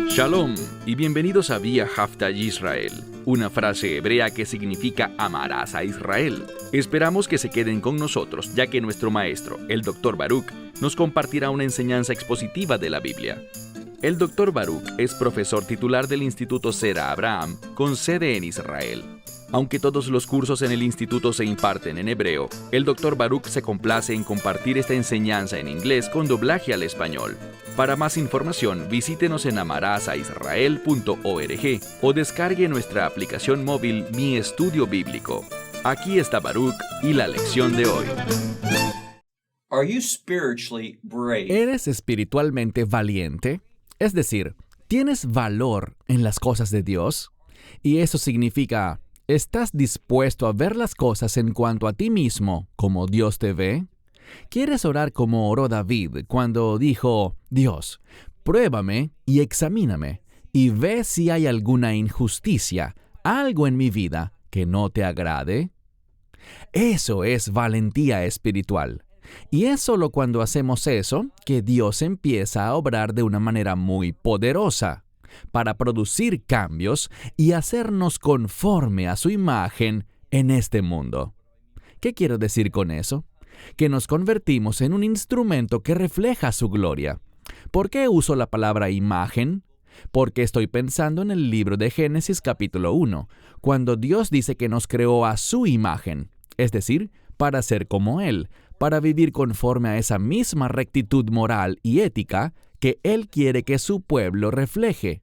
Shalom y bienvenidos a Vía Haftaj Israel, una frase hebrea que significa amarás a Israel. Esperamos que se queden con nosotros, ya que nuestro maestro, el Dr. Baruch, nos compartirá una enseñanza expositiva de la Biblia. El Dr. Baruch es profesor titular del Instituto Zera Abraham, con sede en Israel. Aunque todos los cursos en el instituto se imparten en hebreo, el Dr. Baruch se complace en compartir esta enseñanza en inglés con doblaje al español. Para más información, visítenos en amarasaisrael.org o descargue nuestra aplicación móvil Mi Estudio Bíblico. Aquí está Baruch y la lección de hoy. ¿Eres espiritualmente valiente? Es decir, ¿tienes valor en las cosas de Dios? Y eso significa, ¿estás dispuesto a ver las cosas en cuanto a ti mismo como Dios te ve? ¿Quieres orar como oró David cuando dijo, Dios, pruébame y examíname, y ve si hay alguna injusticia, algo en mi vida que no te agrade? Eso es valentía espiritual. Y es solo cuando hacemos eso que Dios empieza a obrar de una manera muy poderosa para producir cambios y hacernos conforme a su imagen en este mundo. ¿Qué quiero decir con eso? Que nos convertimos en un instrumento que refleja su gloria. ¿Por qué uso la palabra imagen? Porque estoy pensando en el libro de Génesis capítulo 1, cuando Dios dice que nos creó a su imagen, es decir, para ser como Él, para vivir conforme a esa misma rectitud moral y ética que Él quiere que su pueblo refleje.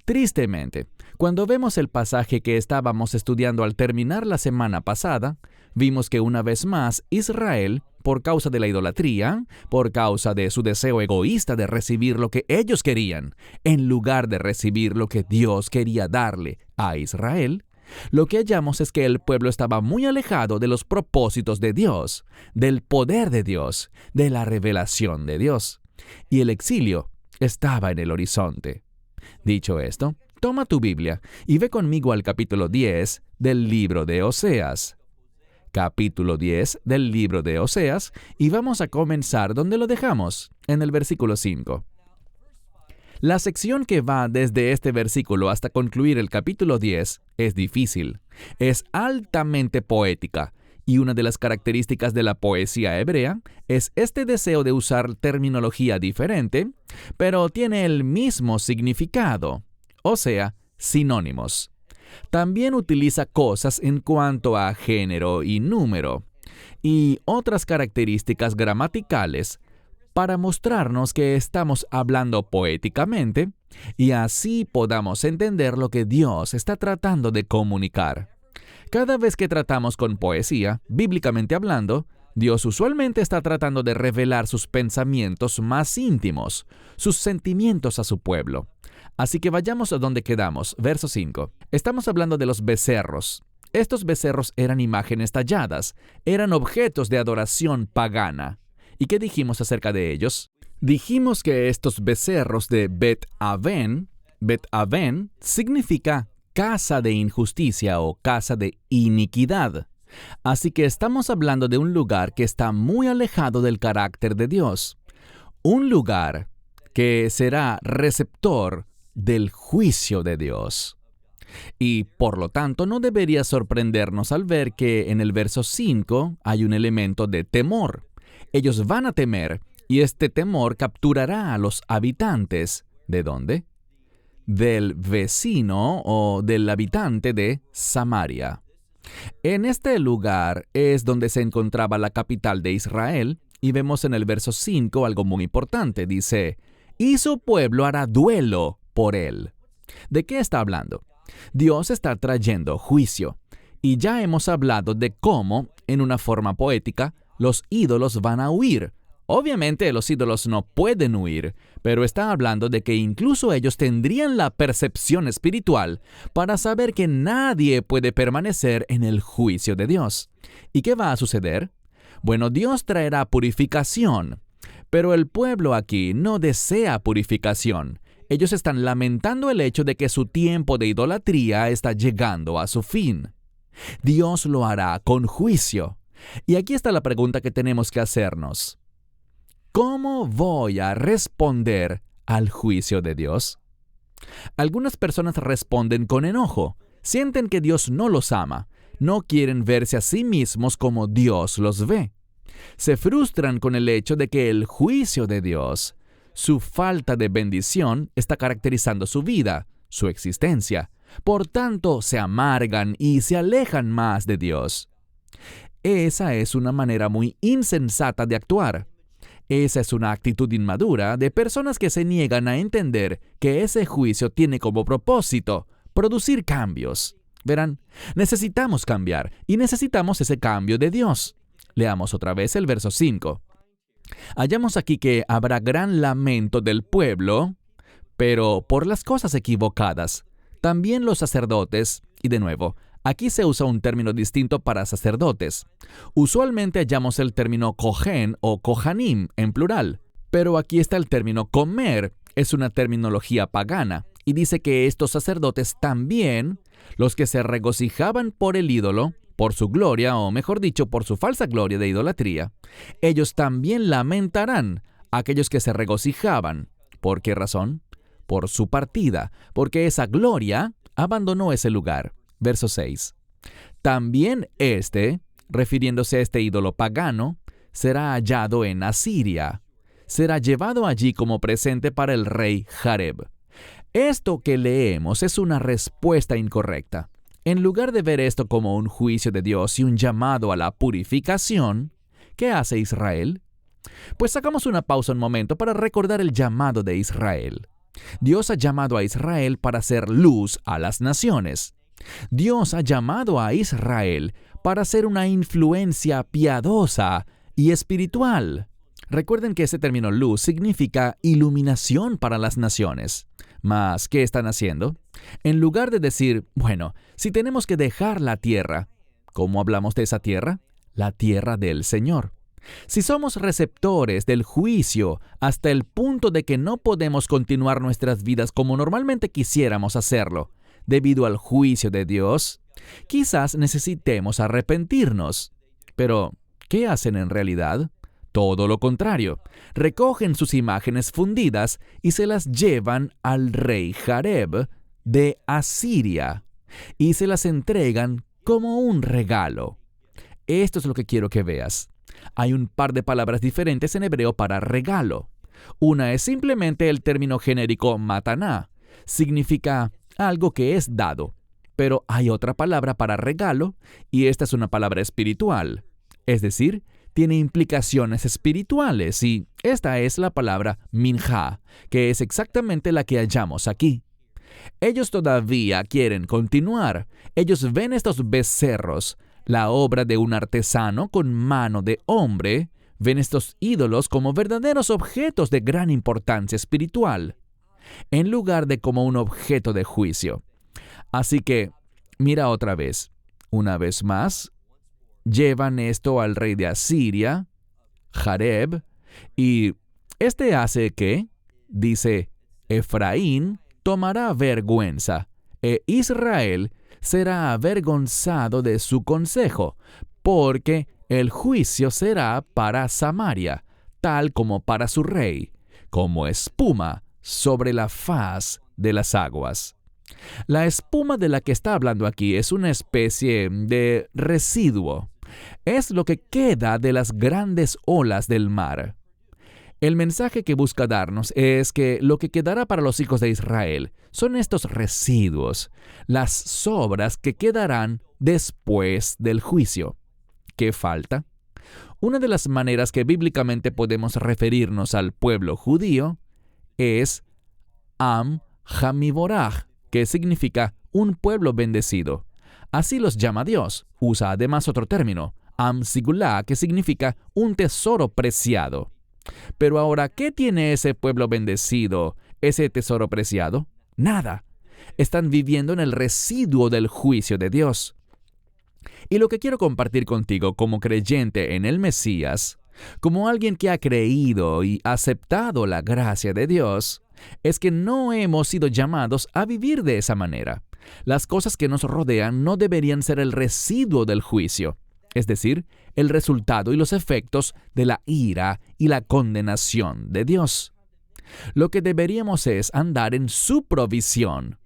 Tristemente, cuando vemos el pasaje que estábamos estudiando al terminar la semana pasada, vimos que una vez más Israel, por causa de la idolatría, por causa de su deseo egoísta de recibir lo que ellos querían, en lugar de recibir lo que Dios quería darle a Israel, lo que hallamos es que el pueblo estaba muy alejado de los propósitos de Dios, del poder de Dios, de la revelación de Dios, y el exilio estaba en el horizonte. Dicho esto, toma tu Biblia y ve conmigo al capítulo 10 del libro de Oseas. Capítulo 10 del libro de Oseas, y vamos a comenzar donde lo dejamos, en el versículo 5. La sección que va desde este versículo hasta concluir el capítulo 10 es difícil, es altamente poética, y una de las características de la poesía hebrea es este deseo de usar terminología diferente, pero tiene el mismo significado, o sea, sinónimos. También utiliza cosas en cuanto a género y número, y otras características gramaticales para mostrarnos que estamos hablando poéticamente y así podamos entender lo que Dios está tratando de comunicar. Cada vez que tratamos con poesía, bíblicamente hablando, Dios usualmente está tratando de revelar sus pensamientos más íntimos, sus sentimientos a su pueblo. Así que vayamos a donde quedamos, verso 5. Estamos hablando de los becerros. Estos becerros eran imágenes talladas, eran objetos de adoración pagana. ¿Y qué dijimos acerca de ellos? Dijimos que estos becerros de Bet-Aven significa casa de injusticia o casa de iniquidad. Así que estamos hablando de un lugar que está muy alejado del carácter de Dios. Un lugar que será receptor del juicio de Dios. Y por lo tanto no debería sorprendernos al ver que en el verso 5 hay un elemento de temor. Ellos van a temer y este temor capturará a los habitantes. ¿De dónde? Del vecino o del habitante de Samaria. En este lugar es donde se encontraba la capital de Israel y vemos en el verso 5 algo muy importante. Dice, y su pueblo hará duelo por él. ¿De qué está hablando? Dios está trayendo juicio. Y ya hemos hablado de cómo, en una forma poética, los ídolos van a huir. Obviamente los ídolos no pueden huir, pero está hablando de que incluso ellos tendrían la percepción espiritual para saber que nadie puede permanecer en el juicio de Dios. ¿Y qué va a suceder? Bueno, Dios traerá purificación, pero el pueblo aquí no desea purificación. Ellos están lamentando el hecho de que su tiempo de idolatría está llegando a su fin. Dios lo hará con juicio. Y aquí está la pregunta que tenemos que hacernos. ¿cómo voy a responder al juicio de Dios? Algunas personas responden con enojo, sienten que Dios no los ama, no quieren verse a sí mismos como Dios los ve. Se frustran con el hecho de que el juicio de Dios, su falta de bendición, está caracterizando su vida, su existencia. Por tanto, se amargan y se alejan más de Dios. Esa es una manera muy insensata de actuar. Esa es una actitud inmadura de personas que se niegan a entender que ese juicio tiene como propósito producir cambios. Verán, necesitamos cambiar y necesitamos ese cambio de Dios. Leamos otra vez el verso 5. Hallamos aquí que habrá gran lamento del pueblo, pero por las cosas equivocadas. También los sacerdotes, y de nuevo, aquí se usa un término distinto para sacerdotes. Usualmente hallamos el término kohen o kohanim en plural, pero aquí está el término comer, es una terminología pagana, y dice que estos sacerdotes también, los que se regocijaban por el ídolo, por su gloria, o mejor dicho, por su falsa gloria de idolatría, ellos también lamentarán a aquellos que se regocijaban. ¿Por qué razón? Por su partida, porque esa gloria abandonó ese lugar. Verso 6. También refiriéndose a este ídolo pagano, será hallado en Asiria. Será llevado allí como presente para el rey Jareb. Esto que leemos es una respuesta incorrecta. En lugar de ver esto como un juicio de Dios y un llamado a la purificación, ¿qué hace Israel? Pues sacamos una pausa un momento para recordar el llamado de Israel. Dios ha llamado a Israel para ser luz a las naciones. Dios ha llamado a Israel para ser una influencia piadosa y espiritual. Recuerden que ese término luz significa iluminación para las naciones. Mas, ¿qué están haciendo? En lugar de decir, bueno, si tenemos que dejar la tierra, ¿cómo hablamos de esa tierra? La tierra del Señor. Si somos receptores del juicio hasta el punto de que no podemos continuar nuestras vidas como normalmente quisiéramos hacerlo, debido al juicio de Dios, quizás necesitemos arrepentirnos. Pero, ¿qué hacen en realidad? Todo lo contrario, recogen sus imágenes fundidas y se las llevan al rey Jareb de Asiria y se las entregan como un regalo. Esto es lo que quiero que veas. Hay un par de palabras diferentes en hebreo para regalo. Una es simplemente el término genérico mataná. Significa algo que es dado. Pero hay otra palabra para regalo y esta es una palabra espiritual. Es decir, tiene implicaciones espirituales y esta es la palabra minjá, que es exactamente la que hallamos aquí. Ellos todavía quieren continuar. Ellos ven estos becerros, la obra de un artesano con mano de hombre, ven estos ídolos como verdaderos objetos de gran importancia espiritual, en lugar de como un objeto de juicio. Así que, mira otra vez, una vez más, llevan esto al rey de Asiria, Jareb, y hace que, dice, Efraín tomará vergüenza, e Israel será avergonzado de su consejo, porque el juicio será para Samaria, tal como para su rey, como espuma sobre la faz de las aguas. La espuma de la que está hablando aquí es una especie de residuo. Es lo que queda de las grandes olas del mar. El mensaje que busca darnos es que lo que quedará para los hijos de Israel son estos residuos, las sobras que quedarán después del juicio. ¿Qué falta? Una de las maneras que bíblicamente podemos referirnos al pueblo judío es Am Hamiboraj, que significa un pueblo bendecido. Así los llama Dios. Usa además otro término, Am Sigulá, que significa un tesoro preciado. Pero ahora, ¿qué tiene ese pueblo bendecido, ese tesoro preciado? Nada. Están viviendo en el residuo del juicio de Dios. Y lo que quiero compartir contigo como creyente en el Mesías, como alguien que ha creído y aceptado la gracia de Dios, es que no hemos sido llamados a vivir de esa manera. Las cosas que nos rodean no deberían ser el residuo del juicio. es decir, el resultado y los efectos de la ira y la condenación de Dios. Lo que deberíamos es andar en su provisión.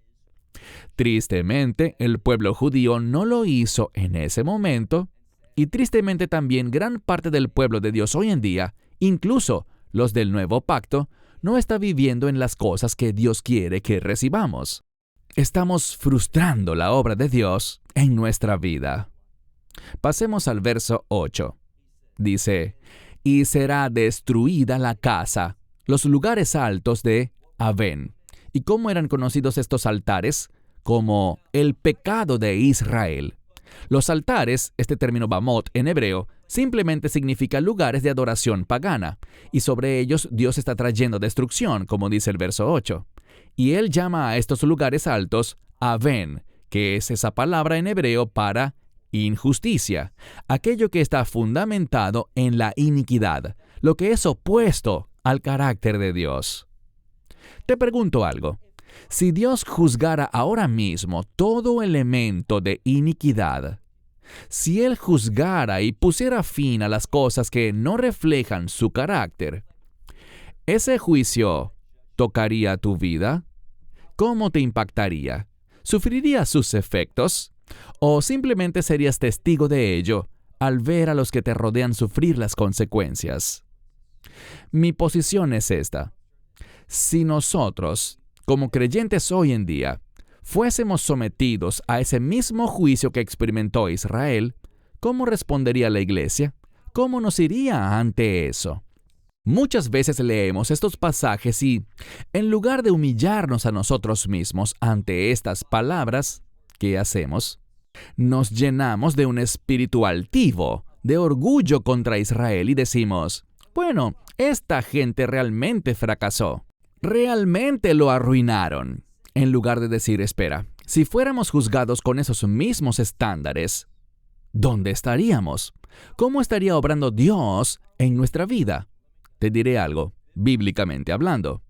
Tristemente, el pueblo judío no lo hizo en ese momento, y tristemente también gran parte del pueblo de Dios hoy en día, incluso los del Nuevo Pacto, no está viviendo en las cosas que Dios quiere que recibamos. Estamos frustrando la obra de Dios en nuestra vida. Pasemos al verso 8. Dice, «Y será destruida la casa, los lugares altos de Avén». ¿Y cómo eran conocidos estos altares? Como el pecado de Israel. Los altares, este término bamot en hebreo, simplemente significa lugares de adoración pagana, y sobre ellos Dios está trayendo destrucción, como dice el verso 8. Y Él llama a estos lugares altos Avén, que es esa palabra en hebreo para injusticia, aquello que está fundamentado en la iniquidad, lo que es opuesto al carácter de Dios. Te pregunto algo. Si Dios juzgara ahora mismo todo elemento de iniquidad, si Él juzgara y pusiera fin a las cosas que no reflejan su carácter, ¿ese juicio tocaría tu vida? ¿Cómo te impactaría? ¿Sufrirías sus efectos? ¿O simplemente serías testigo de ello al ver a los que te rodean sufrir las consecuencias? Mi posición es esta. Si nosotros, como creyentes hoy en día, fuésemos sometidos a ese mismo juicio que experimentó Israel, ¿cómo respondería la iglesia? ¿Cómo nos iría ante eso? Muchas veces leemos estos pasajes y, en lugar de humillarnos a nosotros mismos ante estas palabras, ¿qué hacemos? Nos llenamos de un espíritu altivo, de orgullo contra Israel y decimos, bueno, esta gente realmente fracasó. Realmente lo arruinaron. En lugar de decir, espera, si fuéramos juzgados con esos mismos estándares, ¿dónde estaríamos? ¿Cómo estaría obrando Dios en nuestra vida? Te diré algo, bíblicamente hablando.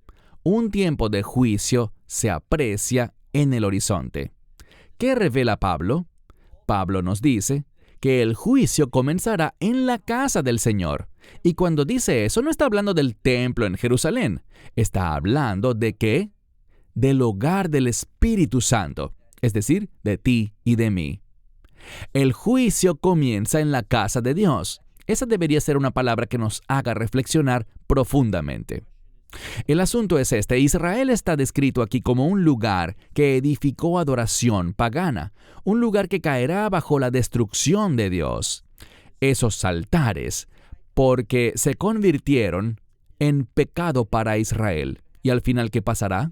Un tiempo de juicio se aprecia en el horizonte. ¿Qué revela Pablo? Pablo nos dice que el juicio comenzará en la casa del Señor. Y cuando dice eso, no está hablando del templo en Jerusalén. Está hablando ¿de qué? Del hogar del Espíritu Santo, es decir, de ti y de mí. El juicio comienza en la casa de Dios. Esa debería ser una palabra que nos haga reflexionar profundamente. El asunto es este. Israel está descrito aquí como un lugar que edificó adoración pagana, un lugar que caerá bajo la destrucción de Dios. Esos altares, porque se convirtieron en pecado para Israel. ¿Y al final qué pasará?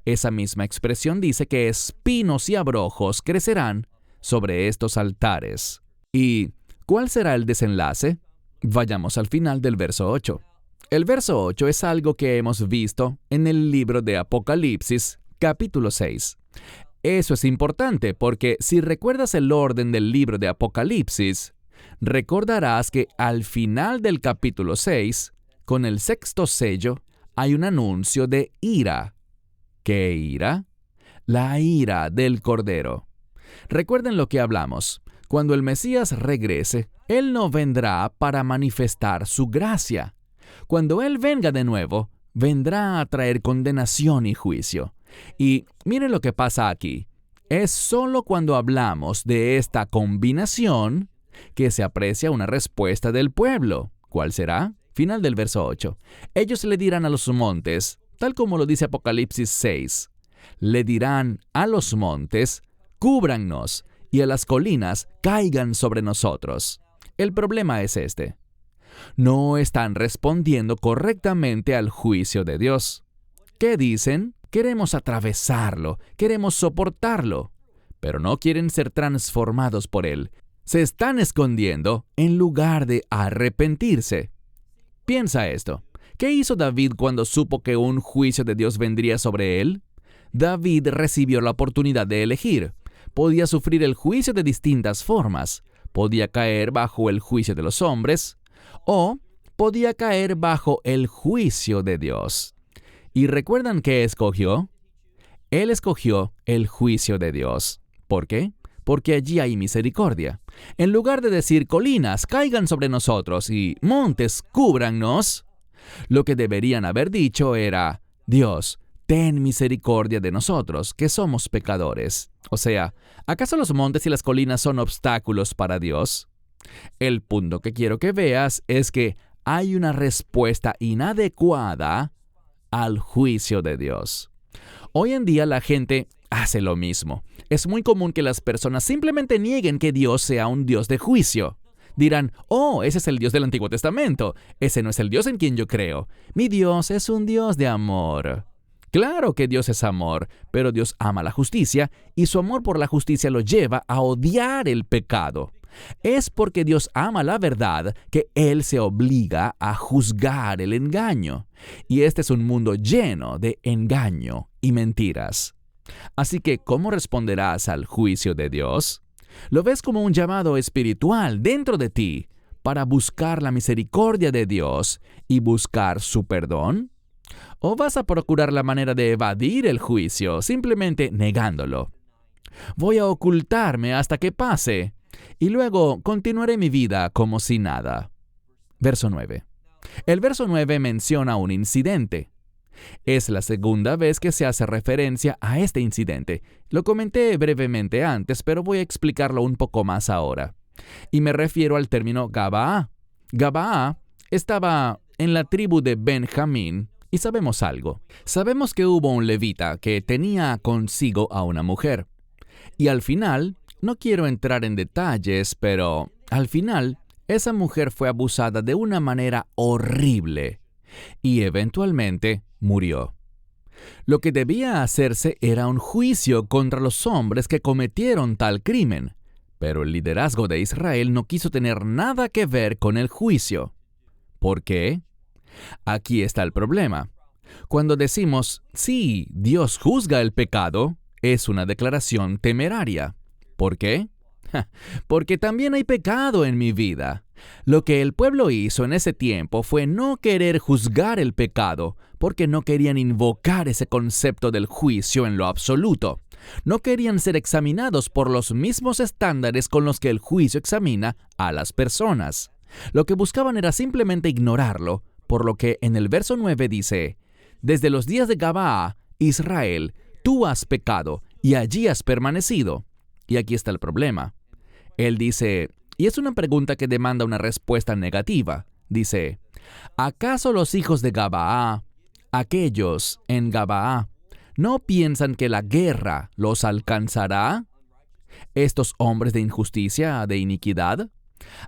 Esa misma expresión dice que espinos y abrojos crecerán sobre estos altares. ¿Y cuál será el desenlace? Vayamos al final del verso 8. El verso 8 es algo que hemos visto en el libro de Apocalipsis, capítulo 6. Eso es importante porque si recuerdas el orden del libro de Apocalipsis, recordarás que al final del capítulo 6, con el sexto sello, hay un anuncio de ira. ¿Qué ira? La ira del Cordero. Recuerden lo que hablamos. Cuando el Mesías regrese, Él no vendrá para manifestar su gracia. Cuando Él venga de nuevo, vendrá a traer condenación y juicio. Y miren lo que pasa aquí. Es solo cuando hablamos de esta combinación que se aprecia una respuesta del pueblo. ¿Cuál será? Final del verso 8. Ellos le dirán a los montes, tal como lo dice Apocalipsis 6, le dirán a los montes, cúbrannos, y a las colinas, caigan sobre nosotros. El problema es este. No están respondiendo correctamente al juicio de Dios. ¿Qué dicen? Queremos atravesarlo, queremos soportarlo, pero no quieren ser transformados por él. Se están escondiendo en lugar de arrepentirse. Piensa esto. ¿Qué hizo David cuando supo que un juicio de Dios vendría sobre él? David recibió la oportunidad de elegir. Podía sufrir el juicio de distintas formas. Podía caer bajo el juicio de los hombres o podía caer bajo el juicio de Dios. ¿Y recuerdan qué escogió? Él escogió el juicio de Dios. ¿Por qué? porque allí hay misericordia. En lugar de decir colinas caigan sobre nosotros y montes cúbrannos, lo que deberían haber dicho era, Dios, ten misericordia de nosotros, que somos pecadores. O sea, ¿acaso los montes y las colinas son obstáculos para Dios? El punto que quiero que veas es que hay una respuesta inadecuada al juicio de Dios. Hoy en día la gente hace lo mismo. Es muy común que las personas simplemente nieguen que Dios sea un Dios de juicio. Dirán, oh, ese es el Dios del Antiguo Testamento. Ese no es el Dios en quien yo creo. Mi Dios es un Dios de amor. Claro que Dios es amor, pero Dios ama la justicia y su amor por la justicia lo lleva a odiar el pecado. Es porque Dios ama la verdad que Él se obliga a juzgar el engaño. Y este es un mundo lleno de engaño y mentiras. Así que, ¿cómo responderás al juicio de Dios? ¿Lo ves como un llamado espiritual dentro de ti para buscar la misericordia de Dios y buscar su perdón? ¿O vas a procurar la manera de evadir el juicio simplemente negándolo? Voy a ocultarme hasta que pase y luego continuaré mi vida como si nada. Verso 9. El verso 9 menciona un incidente. Es la segunda vez que se hace referencia a este incidente. Lo comenté brevemente antes, pero voy a explicarlo un poco más ahora. Y me refiero al término Gabaá. Gabaá estaba en la tribu de Benjamín, y sabemos algo. Sabemos que hubo un levita que tenía consigo a una mujer. Y al final, no quiero entrar en detalles, pero al final, esa mujer fue abusada de una manera horrible y eventualmente murió. Lo que debía hacerse era un juicio contra los hombres que cometieron tal crimen, pero el liderazgo de Israel no quiso tener nada que ver con el juicio. ¿Por qué? Aquí está el problema. Cuando decimos, sí, Dios juzga el pecado, es una declaración temeraria. ¿Por qué? Porque también hay pecado en mi vida. Lo que el pueblo hizo en ese tiempo fue no querer juzgar el pecado, porque no querían invocar ese concepto del juicio en lo absoluto. No querían ser examinados por los mismos estándares con los que el juicio examina a las personas. Lo que buscaban era simplemente ignorarlo, por lo que en el verso 9 dice, desde los días de Gabaá, Israel, tú has pecado y allí has permanecido. Y aquí está el problema. Él dice, y es una pregunta que demanda una respuesta negativa. Dice, ¿acaso los hijos de Gabaá, aquellos en Gabaá, no piensan que la guerra los alcanzará? ¿Estos hombres de injusticia, de iniquidad?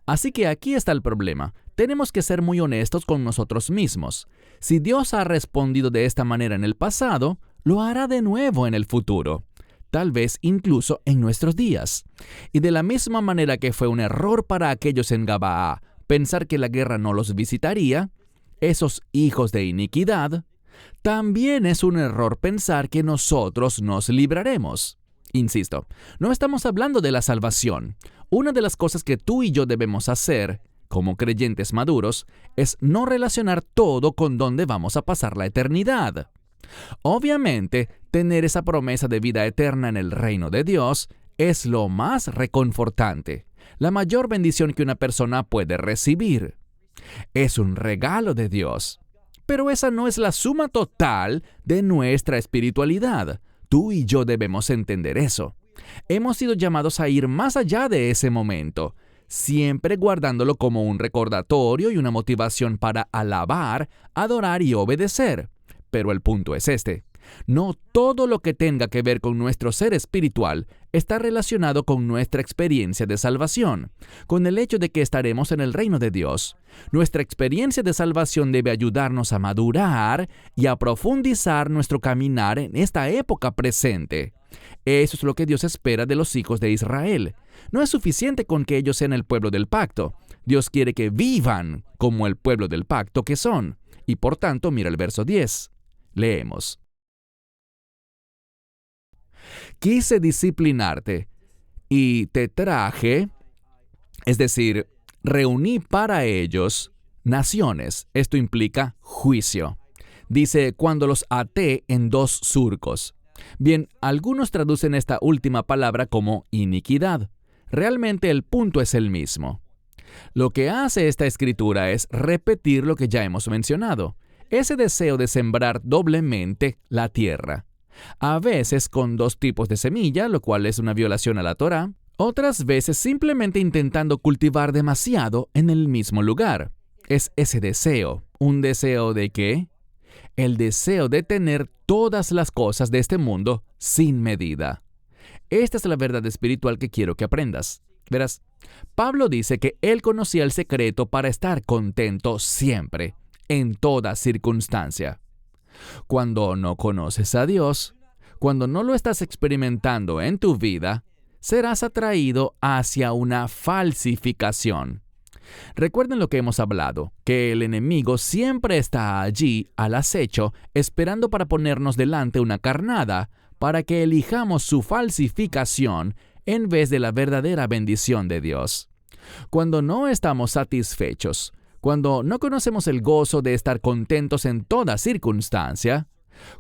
Así que aquí está el problema. Tenemos que ser muy honestos con nosotros mismos. Si Dios ha respondido de esta manera en el pasado, lo hará de nuevo en el futuro. Tal vez incluso en nuestros días. Y de la misma manera que fue un error para aquellos en Gabaá pensar que la guerra no los visitaría, esos hijos de iniquidad, también es un error pensar que nosotros nos libraremos. Insisto, no estamos hablando de la salvación. Una de las cosas que tú y yo debemos hacer, como creyentes maduros, es no relacionar todo con dónde vamos a pasar la eternidad. Obviamente, tener esa promesa de vida eterna en el reino de Dios es lo más reconfortante, la mayor bendición que una persona puede recibir. Es un regalo de Dios. Pero esa no es la suma total de nuestra espiritualidad. Tú y yo debemos entender eso. Hemos sido llamados a ir más allá de ese momento, siempre guardándolo como un recordatorio y una motivación para alabar, adorar y obedecer. Pero el punto es este. No todo lo que tenga que ver con nuestro ser espiritual está relacionado con nuestra experiencia de salvación, con el hecho de que estaremos en el reino de Dios. Nuestra experiencia de salvación debe ayudarnos a madurar y a profundizar nuestro caminar en esta época presente. Eso es lo que Dios espera de los hijos de Israel. No es suficiente con que ellos sean el pueblo del pacto. Dios quiere que vivan como el pueblo del pacto que son. Y por tanto, mira el verso 10. Leemos. Quise disciplinarte y te traje, es decir, reuní para ellos naciones. Esto implica juicio. Dice, cuando los até en 2 surcos. Bien, algunos traducen esta última palabra como iniquidad. Realmente el punto es el mismo. Lo que hace esta escritura es repetir lo que ya hemos mencionado, ese deseo de sembrar doblemente la tierra. A veces con 2 tipos de semilla, lo cual es una violación a la Torá, otras veces simplemente intentando cultivar demasiado en el mismo lugar. Es ese deseo. ¿Un deseo de qué? El deseo de tener todas las cosas de este mundo sin medida. Esta es la verdad espiritual que quiero que aprendas. Verás, Pablo dice que él conocía el secreto para estar contento siempre, en toda circunstancia. Cuando no conoces a Dios, cuando no lo estás experimentando en tu vida, serás atraído hacia una falsificación. Recuerden lo que hemos hablado, que el enemigo siempre está allí al acecho, esperando para ponernos delante una carnada, para que elijamos su falsificación en vez de la verdadera bendición de Dios. Cuando no estamos satisfechos, cuando no conocemos el gozo de estar contentos en toda circunstancia,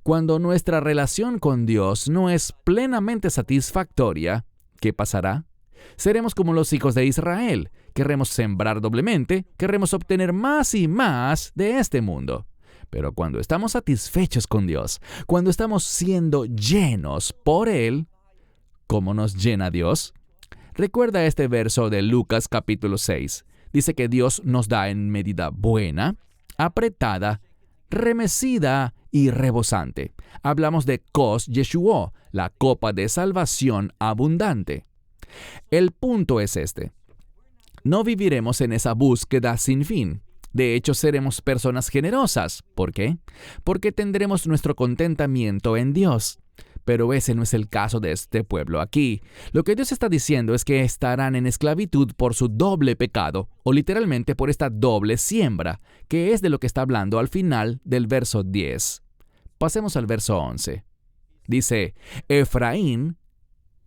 cuando nuestra relación con Dios no es plenamente satisfactoria, ¿qué pasará? Seremos como los hijos de Israel. Querremos sembrar doblemente, querremos obtener más y más de este mundo. Pero cuando estamos satisfechos con Dios, cuando estamos siendo llenos por Él, ¿cómo nos llena Dios? Recuerda este verso de Lucas capítulo 6. Dice que Dios nos da en medida buena, apretada, remecida y rebosante. Hablamos de Kos Yeshuo, la copa de salvación abundante. El punto es este. No viviremos en esa búsqueda sin fin. De hecho, seremos personas generosas. ¿Por qué? Porque tendremos nuestro contentamiento en Dios. Pero ese no es el caso de este pueblo aquí. Lo que Dios está diciendo es que estarán en esclavitud por su doble pecado, o literalmente por esta doble siembra, que es de lo que está hablando al final del verso 10. Pasemos al verso 11. Dice, Efraín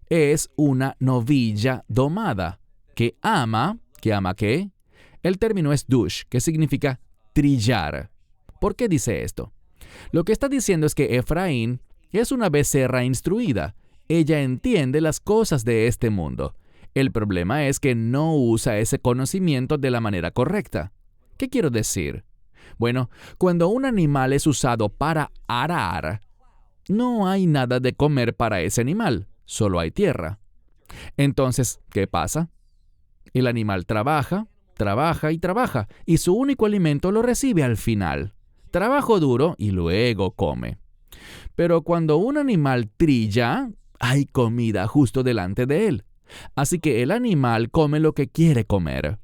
es una novilla domada, que ama ¿qué? El término es dush, que significa trillar. ¿Por qué dice esto? Lo que está diciendo es que Efraín es una becerra instruida. Ella entiende las cosas de este mundo. El problema es que no usa ese conocimiento de la manera correcta. ¿Qué quiero decir? Bueno, cuando un animal es usado para arar, no hay nada de comer para ese animal, solo hay tierra. Entonces, ¿qué pasa? El animal trabaja, y su único alimento lo recibe al final. Trabajo duro y luego come. Pero cuando un animal trilla, hay comida justo delante de él. Así que el animal come lo que quiere comer.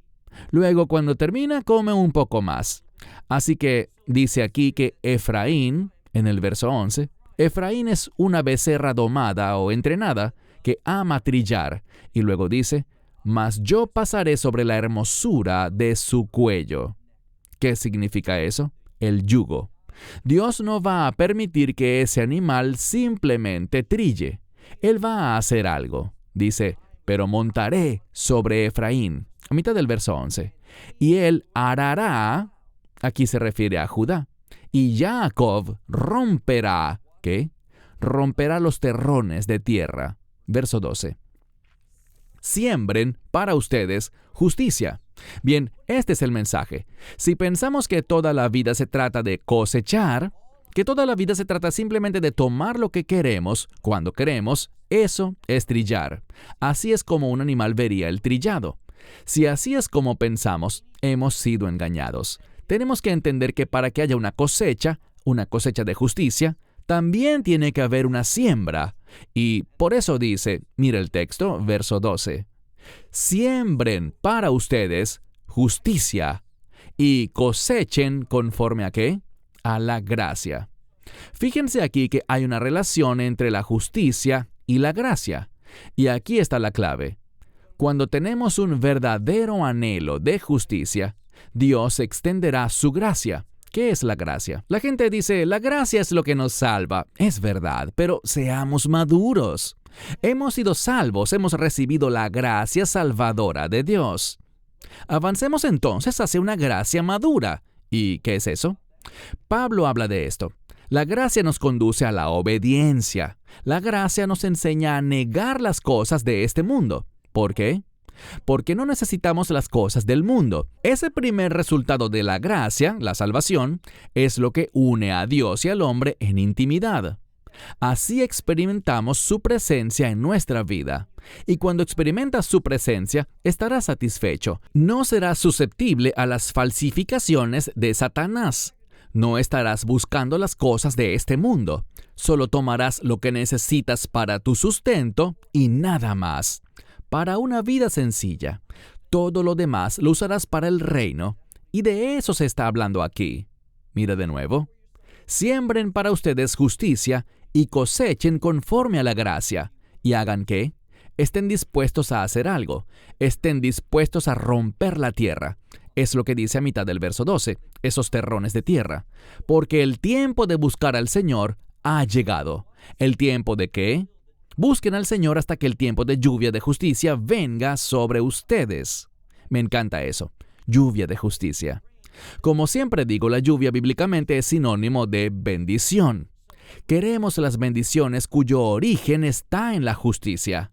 Luego, cuando termina, come un poco más. Así que dice aquí que Efraín, en el verso 11, Efraín es una becerra domada o entrenada que ama trillar. Y luego dice, mas yo pasaré sobre la hermosura de su cuello. ¿Qué significa eso? El yugo. Dios no va a permitir que ese animal simplemente trille. Él va a hacer algo. Dice, pero montaré sobre Efraín. A mitad del verso 11. Y él arará, aquí se refiere a Judá. Y Jacob romperá, ¿qué? Romperá los terrones de tierra. Verso 12. Siembren para ustedes justicia. Bien, este es el mensaje. Si pensamos que toda la vida se trata de cosechar, que toda la vida se trata simplemente de tomar lo que queremos, cuando queremos, eso es trillar. Así es como un animal vería el trillado. Si así es como pensamos, hemos sido engañados. Tenemos que entender que para que haya una cosecha de justicia, también tiene que haber una siembra. Y por eso dice, mira el texto, verso 12, siembren para ustedes justicia y cosechen conforme a ¿qué? A la gracia. Fíjense aquí que hay una relación entre la justicia y la gracia. Y aquí está la clave. Cuando tenemos un verdadero anhelo de justicia, Dios extenderá su gracia. ¿Qué es la gracia? La gente dice, la gracia es lo que nos salva. Es verdad, pero seamos maduros. Hemos sido salvos, hemos recibido la gracia salvadora de Dios. Avancemos entonces hacia una gracia madura. ¿Y qué es eso? Pablo habla de esto. La gracia nos conduce a la obediencia. La gracia nos enseña a negar las cosas de este mundo. ¿Por qué? Porque no necesitamos las cosas del mundo. Ese primer resultado de la gracia, la salvación, es lo que une a Dios y al hombre en intimidad. Así experimentamos su presencia en nuestra vida. Y cuando experimentas su presencia, estarás satisfecho. No serás susceptible a las falsificaciones de Satanás. No estarás buscando las cosas de este mundo. Solo tomarás lo que necesitas para tu sustento y nada más. Para una vida sencilla. Todo lo demás lo usarás para el reino. Y de eso se está hablando aquí. Mira de nuevo. Siembren para ustedes justicia y cosechen conforme a la gracia. ¿Y hagan qué? Estén dispuestos a hacer algo. Estén dispuestos a romper la tierra. Es lo que dice a mitad del verso 12, esos terrones de tierra. Porque el tiempo de buscar al Señor ha llegado. ¿El tiempo de qué? Busquen al Señor hasta que el tiempo de lluvia de justicia venga sobre ustedes. Me encanta eso, lluvia de justicia. Como siempre digo, la lluvia bíblicamente es sinónimo de bendición. Queremos las bendiciones cuyo origen está en la justicia.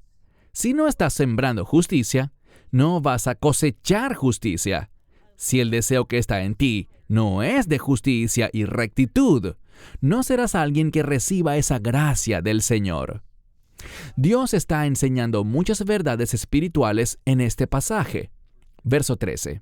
Si no estás sembrando justicia, no vas a cosechar justicia. Si el deseo que está en ti no es de justicia y rectitud, no serás alguien que reciba esa gracia del Señor. Dios está enseñando muchas verdades espirituales en este pasaje. Verso 13.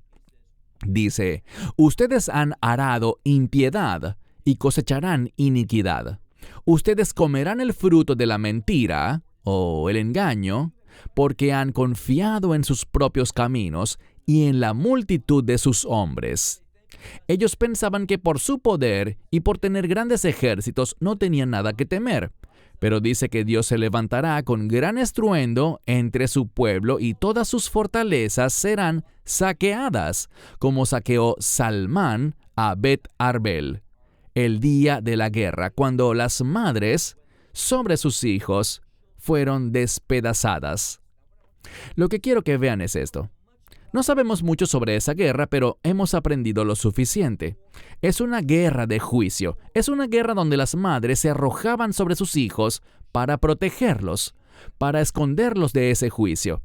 Dice, ustedes han arado impiedad y cosecharán iniquidad. Ustedes comerán el fruto de la mentira o el engaño, porque han confiado en sus propios caminos y en la multitud de sus hombres. Ellos pensaban que por su poder y por tener grandes ejércitos no tenían nada que temer. Pero dice que Dios se levantará con gran estruendo entre su pueblo y todas sus fortalezas serán saqueadas, como saqueó Salmán a Bet Arbel, el día de la guerra, cuando las madres sobre sus hijos fueron despedazadas. Lo que quiero que vean es esto. No sabemos mucho sobre esa guerra, pero hemos aprendido lo suficiente. Es una guerra de juicio. Es una guerra donde las madres se arrojaban sobre sus hijos para protegerlos, para esconderlos de ese juicio.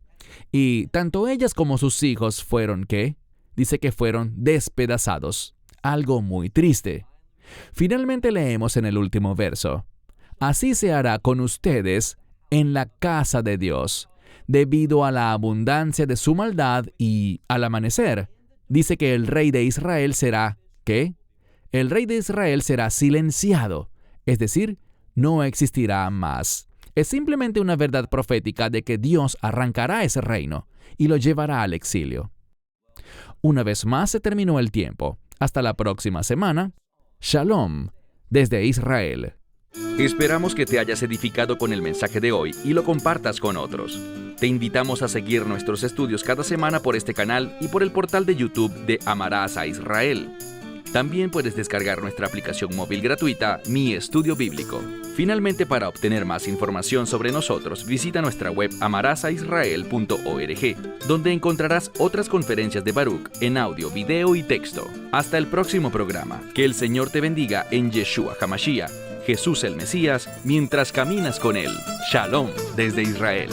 Y tanto ellas como sus hijos fueron, ¿qué? Dice que fueron despedazados. Algo muy triste. Finalmente leemos en el último verso. Así se hará con ustedes en la casa de Dios. Debido a la abundancia de su maldad y al amanecer, dice que el rey de Israel será, ¿qué? El rey de Israel será silenciado, es decir, no existirá más. Es simplemente una verdad profética de que Dios arrancará ese reino y lo llevará al exilio. Una vez más se terminó el tiempo. Hasta la próxima semana. Shalom, desde Israel. Esperamos que te hayas edificado con el mensaje de hoy y lo compartas con otros. Te invitamos a seguir nuestros estudios cada semana por este canal y por el portal de YouTube de Amarás a Israel. También puedes descargar nuestra aplicación móvil gratuita, Mi Estudio Bíblico. Finalmente, para obtener más información sobre nosotros, visita nuestra web amarasaisrael.org, donde encontrarás otras conferencias de Baruch en audio, video y texto. Hasta el próximo programa. Que el Señor te bendiga en Yeshua HaMashiach, Jesús el Mesías, mientras caminas con Él. Shalom desde Israel.